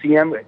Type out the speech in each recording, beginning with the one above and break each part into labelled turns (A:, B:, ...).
A: CM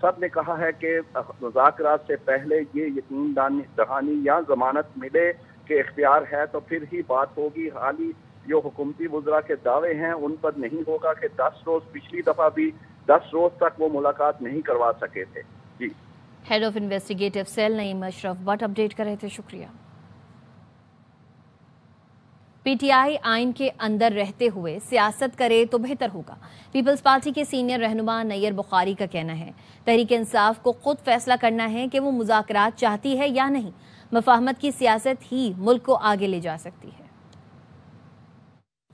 A: سب نے کہا ہے کہ مذاکرات سے پہلے یہ یقین دہانی یا ضمانت ملے کہ اختیار ہے تو پھر ہی بات ہوگی. حالی جو حکومتی وزراء کے دعوے ہیں ان پر نہیں ہوگا کہ 10 روز پچھلی دفعہ بھی 10 روز تک وہ ملاقات نہیں کروا سکے تھے. جی
B: head of investigative cell Naeem Ashraf Butt update کر رہے تھے، شکریہ. پی ٹی آئی آئین کے اندر رہتے ہوئے سیاست کرے تو بہتر ہوگا. پیپلز پارٹی کے سینئر رہنما نیر بخاری کا کہنا ہے تحریک انصاف کو خود فیصلہ کرنا ہے کہ وہ مذاکرات چاہتی ہے یا نہیں. مفاہمت کی سیاست ہی ملک کو آگے لے جا سکتی ہے.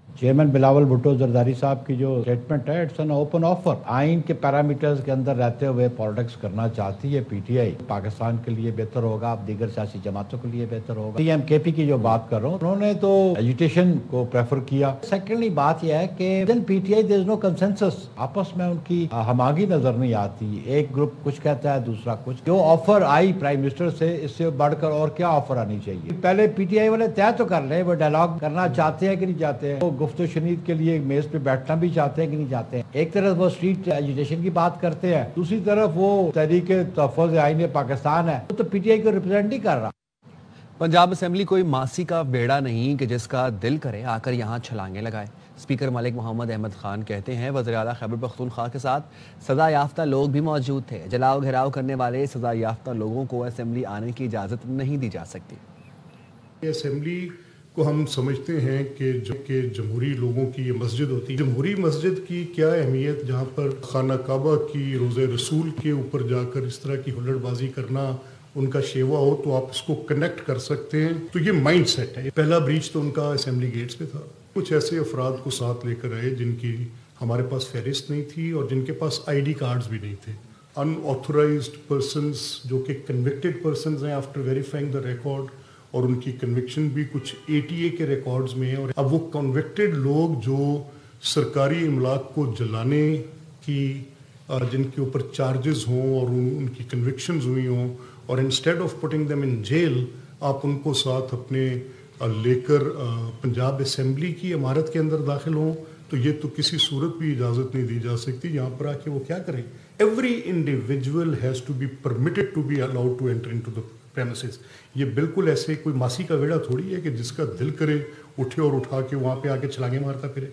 C: چیئرمین بلاول بھٹو زرداری صاحب کی جو اسٹیٹمنٹ ہے اٹس این اوپن آفر. آئین کے پیرامیٹرز کے اندر رہتے ہوئے پالیٹکس کرنا چاہتی ہے پی ٹی آئی. پاکستان کے لیے بہتر ہوگا، دیگر سیاسی جماعتوں کے لیے بہتر ہوگا. ٹی ایم کے پی کی جو بات کر رہا ہوں، انہوں نے تو ایجوٹیشن کو پریفر کیا. سیکنڈلی بات یہ ہے کہ P T I there is know consensus. آپس میں ان کی ہماہنگی نظر نہیں آتی. ایک گروپ کچھ کہتا ہے، دوسرا کچھ. جو آفر آئی پرائم منسٹر سے، اس سے بڑھ کر اور کیا آفر آنی چاہیے؟ پہلے پی ٹی آئی والے طے تو کر لیں وہ ڈائلاگ کرنا چاہتے ہیں کہ نہیں چاہتے ہیں. گفت و شنید کے لیے میز پہ بیٹھنا بھی چاہتے ہیں کہ نہیں چاہتے ہیں. ایک طرف وہ اسٹریٹ ایجوٹیشن کی بات کرتے ہیں، دوسری طرف وہ تحریک تحفظ آئین پاکستان ہے، تو پی ٹی آئی کو ریپرزینٹ نہیں کر رہا.
D: پنجاب اسمبلی کوئی ماسی کا بیڑا نہیں کہ جس کا دل کرے آ کر یہاں چھلانگیں لگائے. اسپیکر ملک محمد احمد خان کہتے ہیں وزیر اعلیٰ خیبر پختونخوا کے ساتھ سزا یافتہ لوگ بھی موجود تھے. جلاؤ گھیراؤ کرنے والے سزا یافتہ لوگوں کو اسمبلی آنے کی اجازت نہیں دی جا سکتی.
E: اسمبلی کو ہم سمجھتے ہیں کہ جمہوری لوگوں کی یہ مسجد ہوتی ہے. جمہوری مسجد کی کیا اہمیت جہاں پر خانہ کعبہ کی روضہ رسول کے اوپر جا کر اس طرح کی ہلڑ بازی کرنا ان کا شیوا ہو تو آپ اس کو کنیکٹ کر سکتے ہیں. تو یہ مائنڈ سیٹ ہے. پہلا بریچ تو ان کا اسمبلی گیٹس پہ تھا. کچھ ایسے افراد کو ساتھ لے کر آئے جن کی ہمارے پاس فہرست نہیں تھی اور جن کے پاس آئی ڈی کارڈز بھی نہیں تھے. ان آتھورائزڈ پرسنز جو کہ کنوکٹڈ پرسنز ہیں آفٹر ویریفائنگ دا ریکارڈ، اور ان کی کنوکشن بھی کچھ اے ٹی اے کے ریکارڈز میں ہیں. اور اب وہ کنوکٹڈ لوگ جو سرکاری املاک کو جلانے کی جن کے اوپر چارجز ہوں اور ان کی کنوکشنز ہوئی ہوں، اور instead of putting them in jail آپ ان کو ساتھ اپنے لے کر پنجاب اسمبلی کی عمارت کے اندر داخل ہوں، تو یہ تو کسی صورت بھی اجازت نہیں دی جا سکتی. یہاں پر آ کے وہ کیا کریں؟ Every individual has to be permitted to be allowed to enter into the premises. یہ بالکل ایسے کوئی ماسی کا ویڑا تھوڑی ہے کہ جس کا دل کرے اٹھے اور اٹھا کے وہاں پہ آ کے چھلانگیں مارتا پھرے.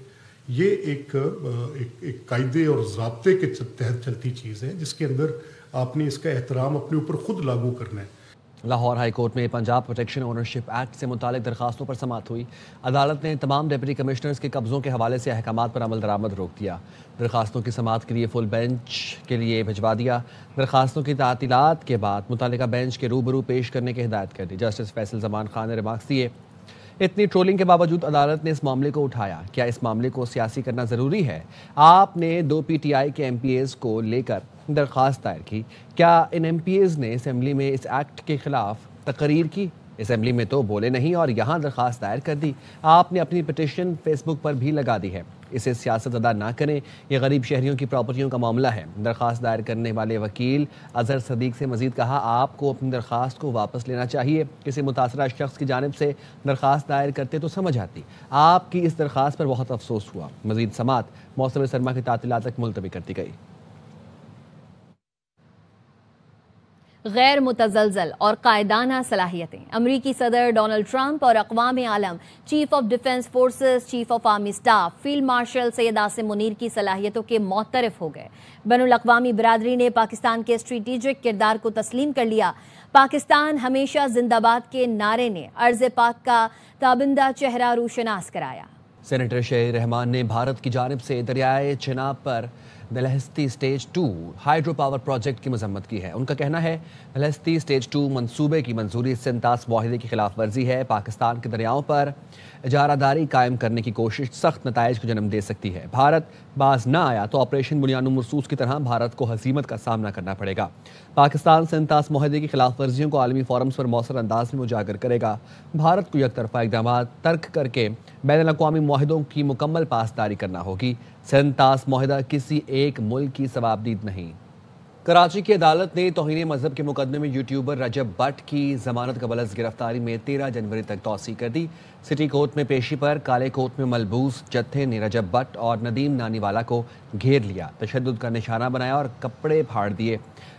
E: یہ ایک قاعدے اور ضابطے کے تحت چلتی چیز ہے جس کے اندر آپ نے اس کا احترام اپنے اوپر خود لاگو کرنا ہے.
D: لاہور ہائی کورٹ میں پنجاب پروٹیکشن اونرشپ ایکٹ سے متعلق درخواستوں پر سماعت ہوئی. عدالت نے تمام ڈپٹی کمشنرز کے قبضوں کے حوالے سے احکامات پر عمل درآمد روک دیا. درخواستوں کی سماعت کے لیے فل بینچ کے لیے بھجوا دیا. درخواستوں کی تعطیلات کے بعد متعلقہ بینچ کے روبرو پیش کرنے کی ہدایت کر دی. جسٹس فیصل زمان خان نے ریمارکس دیے. اتنی ٹرولنگ کے باوجود عدالت نے اس معاملے کو اٹھایا. کیا اس معاملے کو سیاسی کرنا ضروری ہے؟ آپ نے 2 پی ٹی آئی کے ایم پی ایز کو لے کر درخواست دائر کی. کیا ان ایم پی ایز نے اسمبلی میں اس ایکٹ کے خلاف تقریر کی؟ اسمبلی میں تو بولے نہیں اور یہاں درخواست دائر کر دی. آپ نے اپنی پٹیشن فیس بک پر بھی لگا دی ہے. اسے سیاست زدہ نہ کریں، یہ غریب شہریوں کی پراپرٹیوں کا معاملہ ہے. درخواست دائر کرنے والے وکیل اظہر صدیق سے مزید کہا آپ کو اپنی درخواست کو واپس لینا چاہیے. کسی متاثرہ شخص کی جانب سے درخواست دائر کرتے تو سمجھ آتی. آپ کی اس درخواست پر بہت افسوس ہوا. مزید سماعت موسم سرما کی تعطیلات تک ملتوی کر دی گئی.
B: غیر متزلزل اور قائدانہ صلاحیتیں. امریکی صدر ڈونلڈ ٹرمپ اور اقوام عالم chief of defence forces, chief of army staff, field marshal Syed Asim Munir کی صلاحیتوں کے معترف ہو گئے. بین الاقوامی برادری نے پاکستان کے اسٹریٹجک کردار کو تسلیم کر لیا. پاکستان ہمیشہ زندہ باد کے نعرے نے ارض پاک کا تابندہ چہرہ روشناس کرایا.
D: سینیٹر شہیر رحمان نے بھارت کی جانب سے دریائے چناب پر دلہستی سٹیج 2 ہائیڈرو پاور پروجیکٹ کی مذمت کی ہے. ان کا کہنا ہے دلہستی سٹیج 2 منصوبے کی منظوری سنتاس معاہدے کی خلاف ورزی ہے. پاکستان کے دریاؤں پر اجارہ داری قائم کرنے کی کوشش سخت نتائج کو جنم دے سکتی ہے. بھارت باز نہ آیا تو آپریشن بنیاد مرصوص کی طرح بھارت کو ہزیمت کا سامنا کرنا پڑے گا. پاکستان سنتاس معاہدے کی خلاف ورزیوں کو عالمی فورمز پر مؤثر انداز میں اجاگر کرے گا. بھارت کو یک طرفہ اقدامات ترک کر کے بین الاقوامی معاہدوں کی مکمل پاسداری کرنا ہوگی. سنتاس معاہدہ کسی ایک ملک کی ثوابدید نہیں. کراچی کی عدالت نے توہین مذہب کے مقدمے میں یوٹیوبر رجب بٹ کی ضمانت قبل از گرفتاری میں 13 جنوری تک توسیع کر دی۔ سٹی کورٹ میں پیشی پر کالے کوٹ میں ملبوس جتھے نے رجب بٹ اور ندیم نانی والا کو گھیر لیا، تشدد کا نشانہ بنایا اور کپڑے پھاڑ دیے۔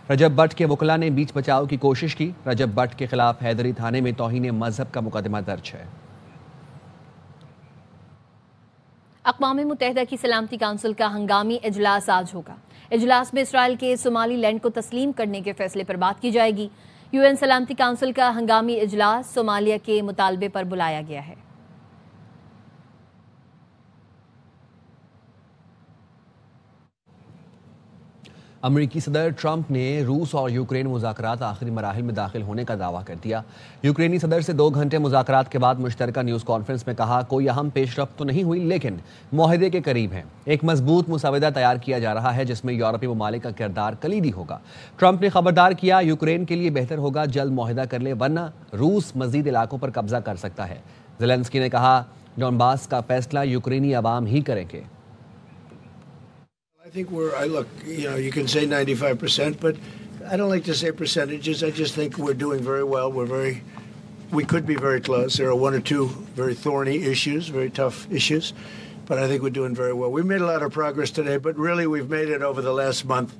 D: رجب بٹ کے وکلاء نے بیچ بچاؤ کی کوشش کی۔ رجب بٹ کے خلاف حیدری تھانے میں توہین مذہب کا مقدمہ درج ہے۔
B: اقوام متحدہ کی سلامتی کونسل کا ہنگامی اجلاس آج ہوگا۔ اجلاس میں اسرائیل کے صومالی لینڈ کو تسلیم کرنے کے فیصلے پر بات کی جائے گی۔ یو این سلامتی کونسل کا ہنگامی اجلاس صومالیہ کے مطالبے پر بلایا گیا ہے۔
D: امریکی صدر ٹرمپ نے روس اور یوکرین مذاکرات آخری مراحل میں داخل ہونے کا دعویٰ کر دیا۔ یوکرینی صدر سے 2 گھنٹے مذاکرات کے بعد مشترکہ نیوز کانفرنس میں کہا، کوئی اہم پیش رفت تو نہیں ہوئی لیکن معاہدے کے قریب ہیں۔ ایک مضبوط مسودہ تیار کیا جا رہا ہے جس میں یورپی ممالک کا کردار کلیدی ہوگا۔ ٹرمپ نے خبردار کیا، یوکرین کے لیے بہتر ہوگا جلد معاہدہ کر لے ورنہ روس مزید علاقوں پر قبضہ کر سکتا ہے۔ زیلنسکی نے کہا، ڈونباس کا فیصلہ یوکرینی عوام ہی کریں گے۔
F: I think you can say 95%, but I don't like to say percentages. I just think we're doing very well. We could be very close. There are 1 or 2 very thorny issues, very tough issues, but I think we're doing very well. We made a lot of progress today, but really we've made it over the last month.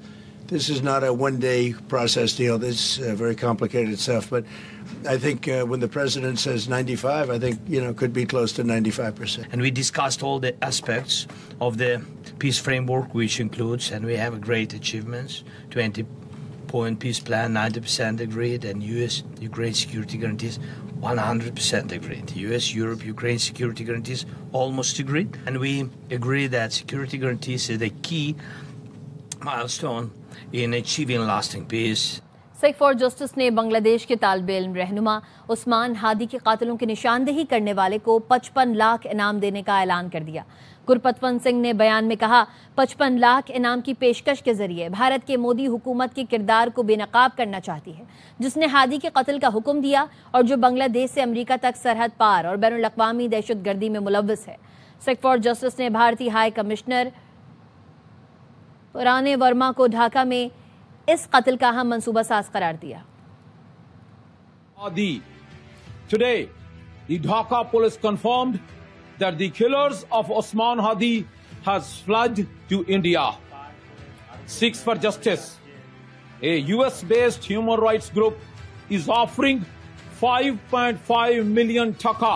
F: This is not a one-day process deal. This is very complicated stuff, but I think when the president says 95, I think, could be close to 95%.
G: And we discussed all the aspects of the peace framework, which includes, and we have great achievements, 20-point peace plan, 90% agreed, and US-Ukraine security guarantees, 100% agreed. US-Europe-Ukraine security guarantees almost agreed. And we agree that security guarantees is the key milestone in achieving lasting peace.
B: Seek for justice نے بنگلہ دیش کے طالب علم رہنما عثمان ہادی کے قاتلوں کی نشاندہی کرنے والے کو 55 لاکھ انعام دینے کا اعلان کر دیا۔ گرپتونت سنگھ نے بیان میں کہا، 55 لاکھ انعام کی پیشکش کے ذریعے بھارت کے مودی حکومت کے کردار کو بے نقاب کرنا چاہتی ہے، جس نے ہادی کے قتل کا حکم دیا اور جو بنگلہ دیش سے امریکہ تک سرحد پار اور بین الاقوامی دہشت گردی میں ملوث ہے۔ سیک فار جسٹس نے بھارتی ہائی کمشنر پرانے ورما کو ڈھاکہ میں اس قتل کا اہم منصوبہ ساز قرار دیا۔
H: Today, the Dhaka police confirmed that the killers of Osman Hadi has fled to India. Sikhs for Justice, a US-based human rights group, is offering 5.5 million taka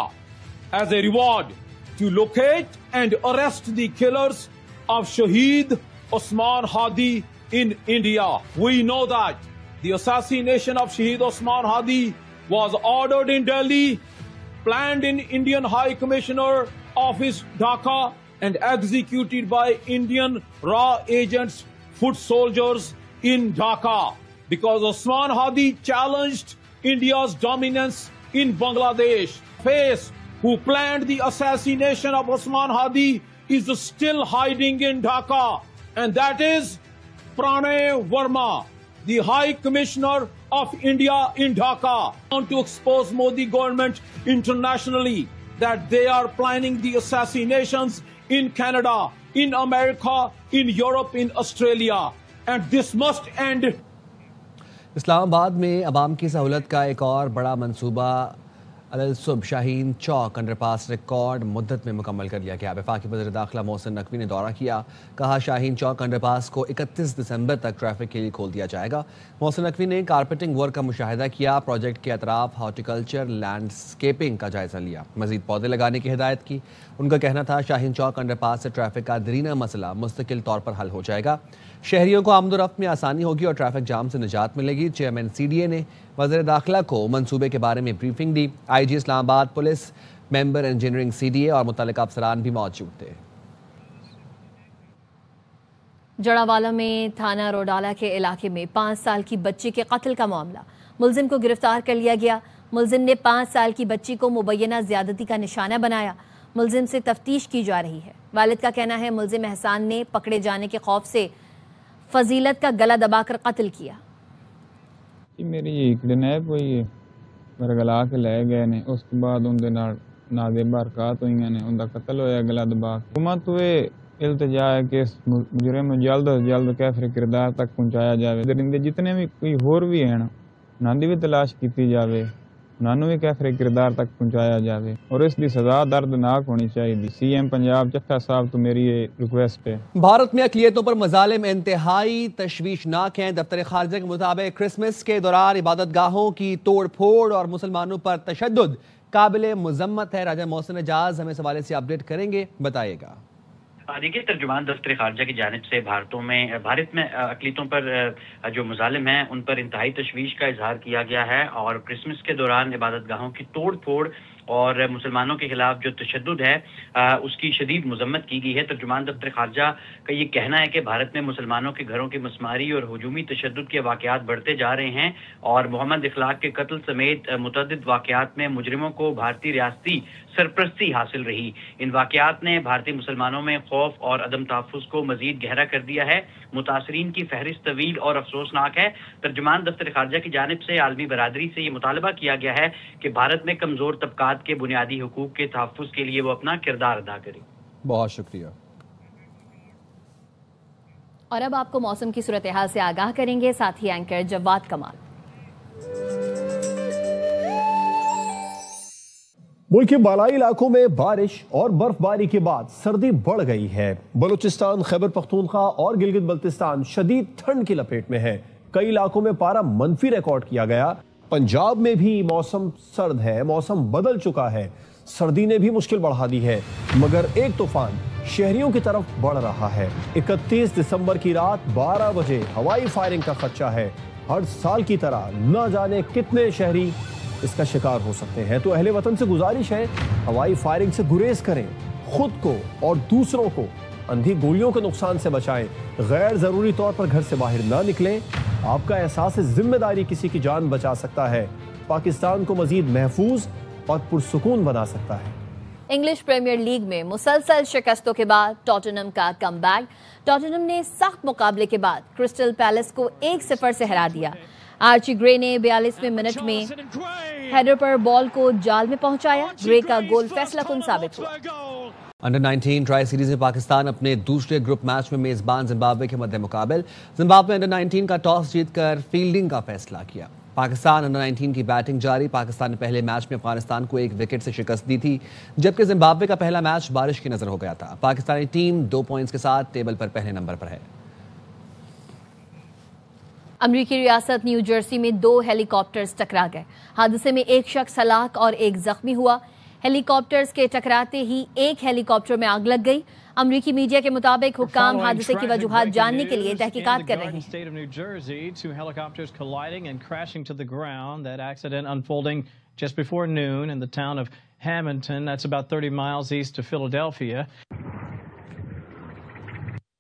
H: as a reward to locate and arrest the killers of Shaheed Osman Hadi in India. We know that the assassination of Shaheed Osman Hadi was ordered in Delhi, planned in Indian High Commissioner Office Dhaka, and executed by Indian raw agents, foot soldiers in Dhaka. Because Osman Hadi challenged India's dominance in Bangladesh. Face who planned the assassination of Osman Hadi is still hiding in Dhaka, and that is Pranay Verma, the High Commissioner of India in Dhaka. I want to expose Modi government internationally that they are planning the assassinations in Canada, in America, in Europe, in Australia. And this must end.
D: اسلام آباد میں عوام کی سہولت کا ایک اور بڑا منصوبہ الصبح شاہین چوک انڈر پاس ریکارڈ مدت میں مکمل کر لیا گیا۔ وفاقی وزیر داخلہ محسن نقوی نے دورہ کیا، کہا شاہین چوک انڈر پاس کو 31 دسمبر تک ٹریفک کے لیے کھول دیا جائے گا۔ محسن نقوی نے کارپیٹنگ ورک کا مشاہدہ کیا، پروجیکٹ کے اطراف ہارٹیکلچر لینڈسکیپنگ کا جائزہ لیا، مزید پودے لگانے کی ہدایت کی۔ ان کا کہنا تھا شاہین چوک انڈر پاس سے ٹریفک کا دیرینہ مسئلہ مستقل طور پر حل ہو جائے گا، شہریوں کو آمد و رفت میں آسانی ہوگی اور ٹریفک جام سے نجات ملے گی۔ چیئرمین CDA نے وزیر داخلہ کو منصوبے کے بارے میں بریفنگ دی۔ IG اسلام آباد پولیس ممبر انجینئرنگ CDA اور متعلقہ افسران بھی موجود تھے۔
B: جڑاوالا میں تھانہ روڈالہ کے علاقے میں 5 سال کی بچی کے قتل کا معاملہ، ملزم کو گرفتار کر لیا گیا۔ ملزم نے 5 سال کی بچی کو مبینہ زیادتی کا نشانہ بنایا۔ ملزم سے تفتیش کی جا رہی ہے۔ والد کا کہنا ہے ملزم احسان نے پکڑے جانے کے خوف سے فضیلت کا گلا دبا کر قتل کیا۔
I: میری کڈنیپ ہوئی ہے، میرے گلا کے لے گئے نے، اس کے بعد ان دے نال نازیبہ حرکات ہوئی نے، ان دا قتل ہویا گلا دبا کے۔ حکومت ہوئے التجا ہے کہ اس مجرم کو جلد از جلد کیفر کردار تک پہنچایا جائے. درندے جتنے بھی کوئی ہور بھی ہیں نا انہاں دی بھی تلاش کی جائے, انہاں نوں بھی کیفر کردار تک پہنچایا جائے اور اس دی سزا دردناک ہونی چاہیے. سی ایم پنجاب چٹھا صاحب تو میری یہ ریکویسٹ ہے.
D: بھارت میں اقلیتوں پر مظالم انتہائی تشویشناک ہیں. دفتر خارجہ کے مطابق کرسمس کے دوران عبادت گاہوں کی توڑ پھوڑ اور مسلمانوں پر تشدد قابل مذمت ہے. راجہ محسن اعجاز ہمیں اس حوالے سے اپڈیٹ کریں گے, بتائیے گا.
J: دیکھیے, ترجمان دفتر خارجہ کی جانب سے بھارت میں اقلیتوں پر جو مظالم ہیں ان پر انتہائی تشویش کا اظہار کیا گیا ہے اور کرسمس کے دوران عبادت گاہوں کی توڑ پھوڑ اور مسلمانوں کے خلاف جو تشدد ہے اس کی شدید مذمت کی گئی ہے. ترجمان دفتر خارجہ کا یہ کہنا ہے کہ بھارت میں مسلمانوں کے گھروں کی مسماری اور ہجومی تشدد کے واقعات بڑھتے جا رہے ہیں اور محمد اخلاق کے قتل سمیت متعدد واقعات میں مجرموں کو بھارتی ریاستی سرپرستی حاصل رہی. ان واقعات نے بھارتی مسلمانوں میں خوف اور عدم تحفظ کو مزید گہرا کر دیا ہے. متاثرین کی فہرست طویل اور افسوسناک ہے. ترجمان دفتر خارجہ کی جانب سے عالمی برادری سے یہ مطالبہ کیا گیا ہے کہ بھارت میں کمزور طبقات کے بنیادی حقوق کے تحفظ کے لیے وہ اپنا کردار ادا کرے.
D: بہت شکریہ.
B: اور اب آپ کو موسم کی صورتحال سے آگاہ کریں گے ساتھی اینکر جواد کمال.
K: ملک کے بالائی علاقوں میں بارش اور برف باری کے بعد سردی بڑھ گئی ہے. بلوچستان, خیبر پختونخوا اور گلگت بلتستان شدید ٹھنڈ کی لپیٹ میں ہے. کئی علاقوں میں پارہ منفی ریکارڈ کیا گیا. پنجاب میں بھی موسم سرد ہے, موسم بدل چکا ہے. سردی نے بھی مشکل بڑھا دی ہے مگر ایک طوفان شہریوں کی طرف بڑھ رہا ہے. 31 دسمبر کی رات 12 بجے ہوائی فائرنگ کا خدشہ ہے. ہر سال کی طرح نہ جانے کتنے شہری اس کا شکار ہو سکتے ہیں. تو اہل وطن سے گزارش ہے ہوائی فائرنگ سے گریز کریں, خود کو اور دوسروں کو اندھی گولیوں کے نقصان سے بچائیں. غیر ضروری طور پر گھر سے باہر نہ نکلیں. آپ کا احساس ذمہ داری کسی کی جان بچا سکتا ہے, پاکستان کو مزید محفوظ اور پرسکون بنا سکتا ہے.
B: انگلش پریمیئر لیگ میں مسلسل شکستوں کے بعد ٹاٹنہم کا کم بیک. ٹاٹنہم نے سخت مقابلے کے بعد کرسٹل پیلس کو 1-0 سے ہرا دیا. آرچی گرے نے 42ویں منٹ میں ہیڈر پر بال کو جال میں پہنچایا. گرے کا گول فیصلہ کن ثابت ہوا.
D: انڈر 19 ٹرائی سیریز میں پاکستان اپنے دوسرے گروپ میچ میں میزبان زمبابوے کے مد مقابل. زمبابوے انڈر 19 کا ٹاس جیت کر فیلڈنگ کا فیصلہ کیا. پاکستان انڈر 19 کی بیٹنگ جاری. پاکستان نے پہلے میچ میں افغانستان کو 1 وکٹ سے شکست دی تھی جبکہ زمبابوے کا پہلا میچ بارش کی نظر ہو گیا تھا. پاکستانی ٹیم 2 پوائنٹس کے ساتھ ٹیبل پر پہلے نمبر پر ہے.
B: امریکی ریاست نیو جرسی میں 2 ہیلی کاپٹرز ٹکرا گئے. حادثے میں 1 شخص ہلاک اور 1 زخمی ہوا. ہیلی کاپٹرز کے ٹکراتے ہی ایک ہیلی کاپٹر میں آگ لگ گئی. امریکی میڈیا کے مطابق حکام حادثے کی وجوہات جاننے کے لیے تحقیقات کر رہے
D: ہیں.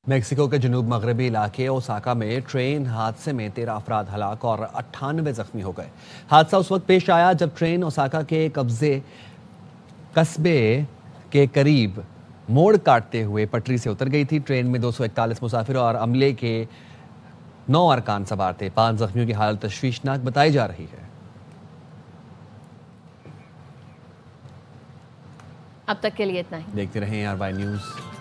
D: میکسیکو کے جنوب مغربی علاقے اوساکا میں ٹرین حادثے میں 13 افراد ہلاک اور 98 زخمی ہو گئے. حادثہ اس وقت پیش آیا جب ٹرین اوساکا کے قصبے کے قریب موڑ کاٹتے ہوئے پٹری سے اتر گئی تھی. ٹرین میں 241 مسافر اور عملے کے 9 ارکان سوار تھے. 5 زخمیوں کی حالت تشویشناک بتائی جا رہی ہے.
B: اب تک کے لیے اتنا ہی.
D: دیکھتے رہیں RY نیوز.